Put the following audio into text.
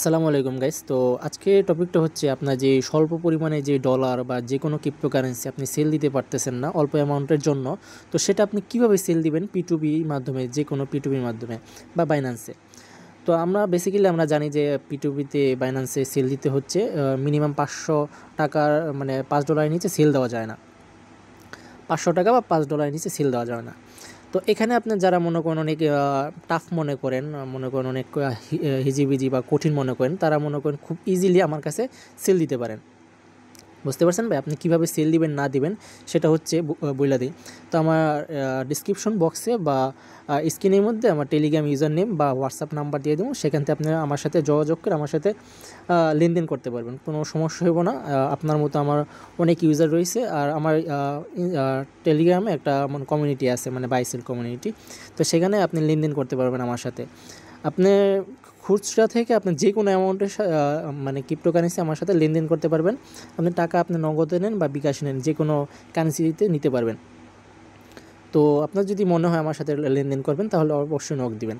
আসসালামু আলাইকুম গাইস। তো আজকে টপিকটা হচ্ছে আপনার যে স্বল্প পরিমাণে যে ডলার বা যে কোনো ক্রিপ্টোকারেন্সি আপনি সেল দিতে পারতেছেন না অল্প অ্যামাউন্টের জন্য। তো সেটা আপনি কিভাবে সেল দিবেন P2B মাধ্যমে, যে কোনো P2B মাধ্যমে বা বাইন্যান্সে। তো আমরা জানি যে P2B-তে বাইন্যান্সে সেল দিতে হচ্ছে মিনিমাম 500 টাকার, মানে $5 নিচে সেল দেওয়া যায় না। 500 টাকা বা $5 নিচে সেল দেওয়া যায় না। তো এখানে আপনি যারা মনে করেন অনেক টাফ মনে করেন, মনে করেন অনেক হিজিবিজি বা কঠিন মনে করেন, তারা মনে করেন খুব ইজিলি আমার কাছে সেল দিতে পারেন। বুঝতে পারছেন ভাই? আপনি কীভাবে সেল দিবেন না দিবেন সেটা হচ্ছে বইলা দিই। তো আমার ডিসক্রিপশন বক্সে বা স্ক্রিনের মধ্যে আমার টেলিগ্রাম ইউজার নেম বা হোয়াটসঅ্যাপ নাম্বার দিয়ে দেবো। সেখান থেকে আপনারা আমার সাথে যোগাযোগ করে আমার সাথে লেনদেন করতে পারবেন, কোনো সমস্যা হইব না। আপনার মতো আমার অনেক ইউজার রয়েছে, আর আমার টেলিগ্রামে একটা কমিউনিটি আছে, মানে বাই সেল কমিউনিটি। তো সেখানে আপনি লেনদেন করতে পারবেন আমার সাথে। আপনি খুচরা থেকে আপনি যে কোনো অ্যামাউন্টের মানে ক্রিপ্টোকারেন্সি আমার সাথে লেনদেন করতে পারবেন। আপনি টাকা আপনি নগদে নেন বা বিকাশে নেন, যে কোনো কারেন্সিতে নিতে পারবেন। তো আপনার যদি মনে হয় আমার সাথে লেনদেন করবেন, তাহলে অবশ্যই নক দিবেন।